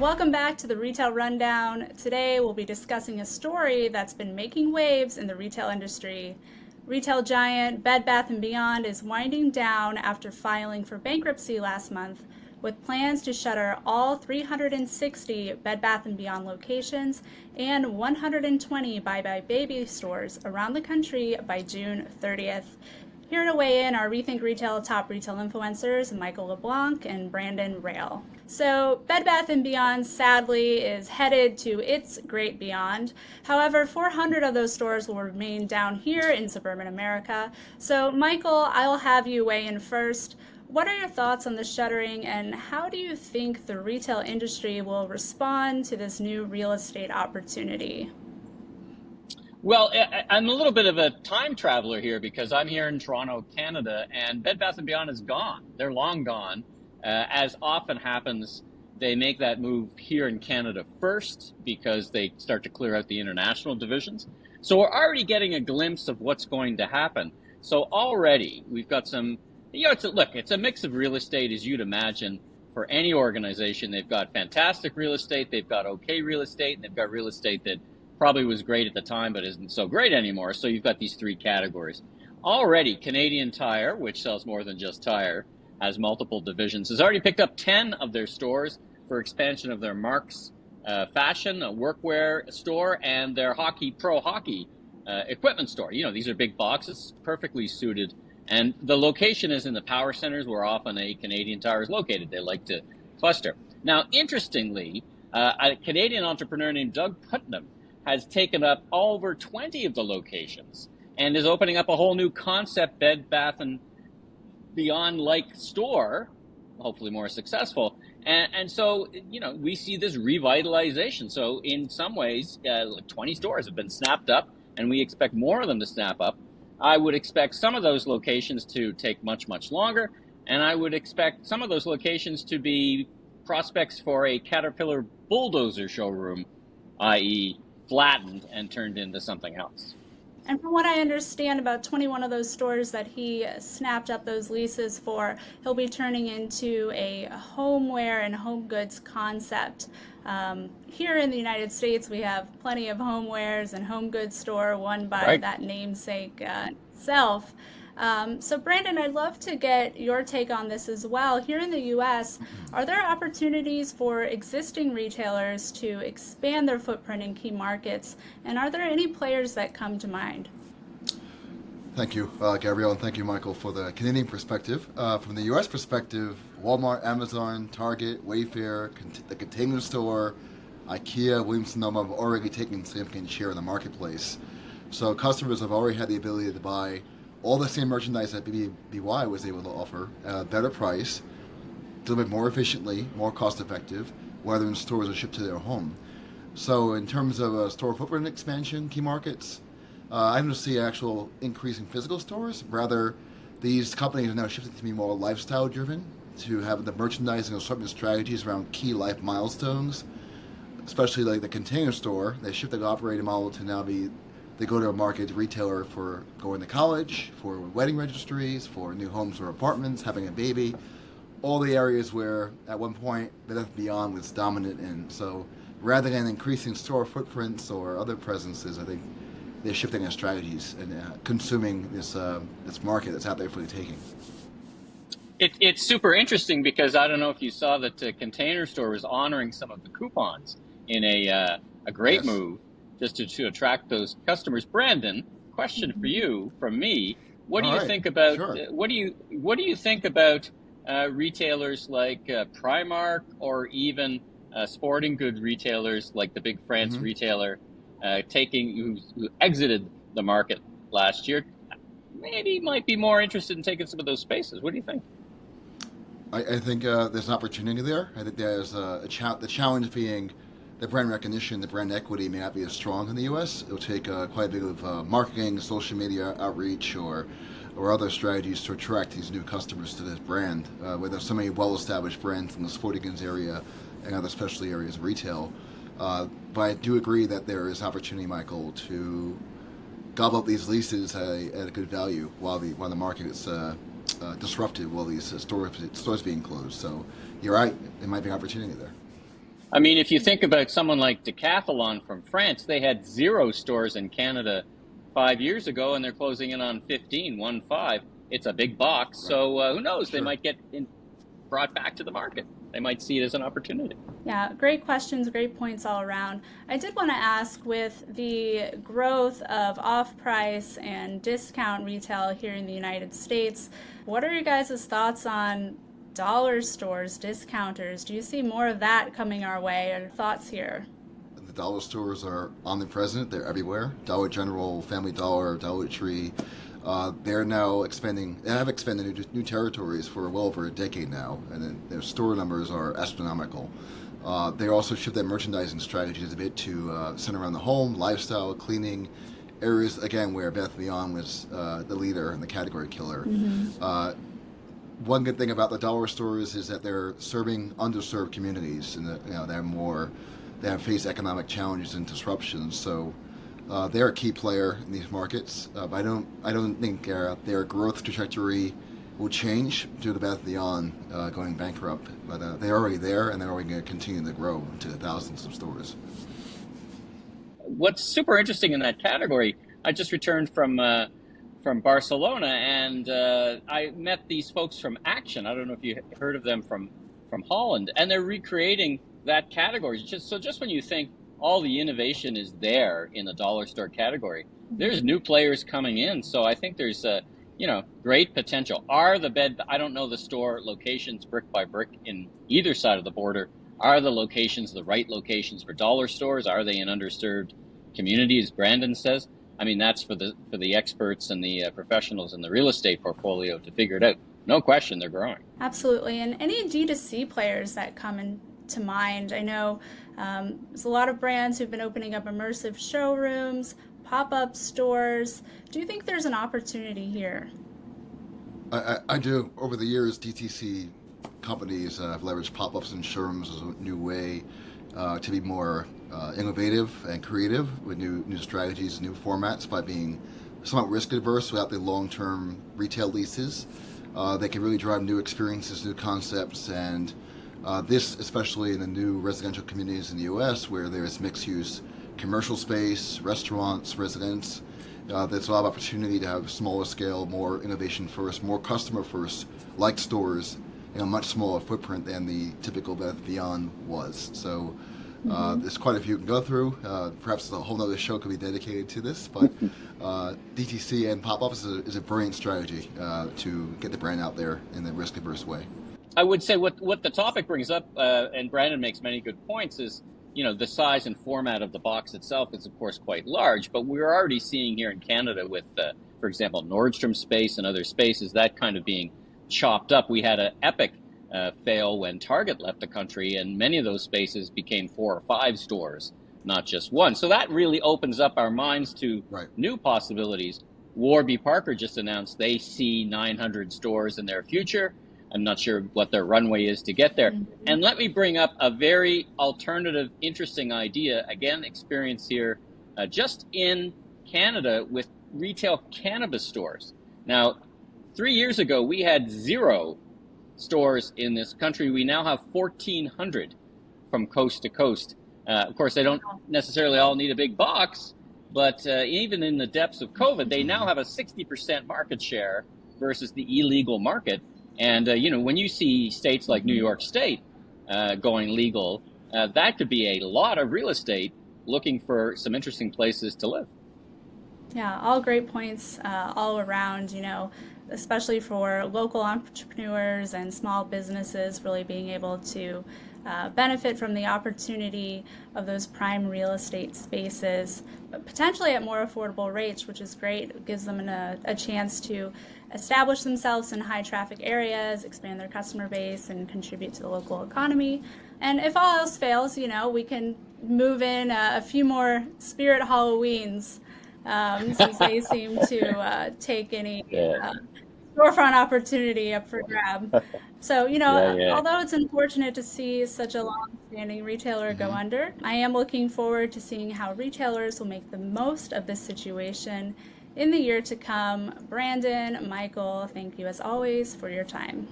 Welcome back to the Retail Rundown. Today we'll be discussing a story that's been making waves in the retail industry. Retail giant Bed Bath & Beyond is winding down after filing for bankruptcy last month, with plans to shutter all 360 Bed Bath & Beyond locations and 120 buybuy BABY stores around the country by June 30th. Here to weigh in are Rethink Retail top retail influencers Michael LeBlanc and Brandon Rael. So Bed Bath & Beyond sadly is headed to its great beyond. However, 400 of those stores will remain down here in suburban America. So Michael, I'll have you weigh in first. What are your thoughts on the shuttering, and how do you think the retail industry will respond to this new real estate opportunity? Well, I'm a little bit of a time traveler here because I'm here in Toronto, Canada, and Bed Bath & Beyond is gone. They're long gone. As often happens, they make that move here in Canada first because they start to clear out the international divisions. So we're already getting a glimpse of what's going to happen. So already we've got some, it's a mix of real estate, as you'd imagine, for any organization. They've got fantastic real estate, they've got okay real estate, and they've got real estate that probably was great at the time but isn't so great anymore. So you've got these three categories. Already, Canadian Tire, which sells more than just tire, has multiple divisions, has already picked up 10 of their stores for expansion of their Marks fashion, a workwear store, and their pro hockey equipment store. These are big boxes, perfectly suited. And the location is in the power centers where often a Canadian Tire is located. They like to cluster. Now, interestingly, a Canadian entrepreneur named Doug Putnam has taken up over 20 of the locations and is opening up a whole new concept Bed Bath and Beyond like store, hopefully more successful. And so, we see this revitalization. So in some ways, 20 stores have been snapped up, and we expect more of them to snap up. I would expect some of those locations to take much, much longer. And I would expect some of those locations to be prospects for a Caterpillar bulldozer showroom, i.e. flattened and turned into something else. And from what I understand, about 21 of those stores that he snapped up those leases for, he'll be turning into a homeware and home goods concept. Here in the United States, we have plenty of homewares and home goods store, one by that namesake itself. So Brandon, I'd love to get your take on this as well. Here in the U.S., are there opportunities for existing retailers to expand their footprint in key markets? And are there any players that come to mind? Thank you, Gabriella, and thank you, Michael, for the Canadian perspective. From the U.S. perspective, Walmart, Amazon, Target, Wayfair, the Container Store, IKEA, Williams-Sonoma have already taken significant share in the marketplace. So customers have already had the ability to buy all the same merchandise that BBY was able to offer at a better price, delivered more efficiently, more cost-effective, whether in stores or shipped to their home. So in terms of store footprint expansion, key markets, I don't see actual increase in physical stores. Rather, these companies are now shifting to be more lifestyle-driven, to have the merchandising assortment strategies around key life milestones, especially like the Container Store. They shifted the operating model to now be they go to a market retailer for going to college, for wedding registries, for new homes or apartments, having a baby, all the areas where at one point Bed Bath & Beyond was dominant in. So rather than increasing store footprints or other presences, I think they're shifting their strategies and consuming this market that's out there for the taking. It's super interesting because I don't know if you saw that Container Store was honoring some of the coupons in a great move, just to attract those customers. Brandon, question for you from me: what do you think about what do you think about retailers like Primark, or even sporting goods retailers like the big France retailer who exited the market last year? Maybe might be more interested in taking some of those spaces. What do you think? I think there's an opportunity there. I think there's the challenge being the brand recognition, the brand equity may not be as strong in the U.S. It'll take quite a bit of marketing, social media outreach, or other strategies to attract these new customers to this brand, where there's so many well-established brands in the sporting goods area and other specialty areas of retail. But I do agree that there is opportunity, Michael, to gobble up these leases at a good value while the market is disrupted, while these stores being closed. So you're right, there might be an opportunity there. I mean, if you think about someone like Decathlon from France, they had 0 stores in Canada 5 years ago, and they're closing in on 15, 1-5. It's a big box, Right. so who knows? They Sure. might get brought back to the market. They might see it as an opportunity. Yeah, great questions, great points all around. I did want to ask, with the growth of off-price and discount retail here in the United States, what are your guys' thoughts on dollar stores, discounters? Do you see more of that coming our way? Or thoughts here? The dollar stores are omnipresent. They're everywhere. Dollar General, Family Dollar, Dollar Tree. They're now expanding. They have expanded new territories for well over a decade now, and then their store numbers are astronomical. They also shift their merchandising strategies a bit to center around the home, lifestyle, cleaning, areas again where Beth Beyond was the leader and the category killer. One good thing about the dollar stores is that they're serving underserved communities, and they have faced economic challenges and disruptions. So they're a key player in these markets. But I don't think their growth trajectory will change due to Beth Beyond going bankrupt. But they're already there, and they're already going to continue to grow into the thousands of stores. What's super interesting in that category, I just returned from Barcelona, and I met these folks from Action. I don't know if you heard of them from Holland, and they're recreating that category. Just when you think all the innovation is there in the dollar store category, there's new players coming in. So I think there's great potential. I don't know the store locations brick by brick in either side of the border. Are the locations the right locations for dollar stores? Are they in underserved communities, Brandon says? I mean, that's for the experts and the professionals in the real estate portfolio to figure it out. No question, they're growing. Absolutely. And any D2C players that come into mind? I know there's a lot of brands who've been opening up immersive showrooms, pop-up stores. Do you think there's an opportunity here? I do. Over the years, DTC companies have leveraged pop-ups and showrooms as a new way to be more innovative and creative with new strategies, new formats by being somewhat risk-averse without the long-term retail leases. They can really drive new experiences, new concepts, and this, especially in the new residential communities in the U.S. where there's mixed-use commercial space, restaurants, residents. There's a lot of opportunity to have smaller scale, more innovation first, more customer first, like stores, in a much smaller footprint than the typical Beth Beyond was. So there's quite a few you can go through. Perhaps a whole other show could be dedicated to this, but DTC and pop-ups is a brilliant strategy to get the brand out there in a risk-averse way. I would say what the topic brings up, and Brandon makes many good points, is the size and format of the box itself is of course quite large, but we're already seeing here in Canada with, for example, Nordstrom space and other spaces, that kind of being chopped up. We had an epic fail when Target left the country, and many of those spaces became 4 or 5 stores, not just one. So that really opens up our minds to new possibilities. Warby Parker just announced they see 900 stores in their future. I'm not sure what their runway is to get there. And let me bring up a very alternative, interesting idea, again, experience here just in Canada with retail cannabis stores. Now, 3 years ago, we had 0 stores in this country. We now have 1,400 from coast to coast. Of course, they don't necessarily all need a big box, but even in the depths of COVID, they now have a 60% market share versus the illegal market. And, when you see states like New York State going legal, that could be a lot of real estate looking for some interesting places to live. Yeah, all great points all around, especially for local entrepreneurs and small businesses really being able to benefit from the opportunity of those prime real estate spaces, but potentially at more affordable rates, which is great. It gives them a chance to establish themselves in high traffic areas, expand their customer base, and contribute to the local economy. And if all else fails, we can move in a few more Spirit Halloweens, since they seem to take any storefront opportunity up for grab. So, although it's unfortunate to see such a long-standing retailer go under, I am looking forward to seeing how retailers will make the most of this situation in the year to come. Brandon, Michael, thank you as always for your time.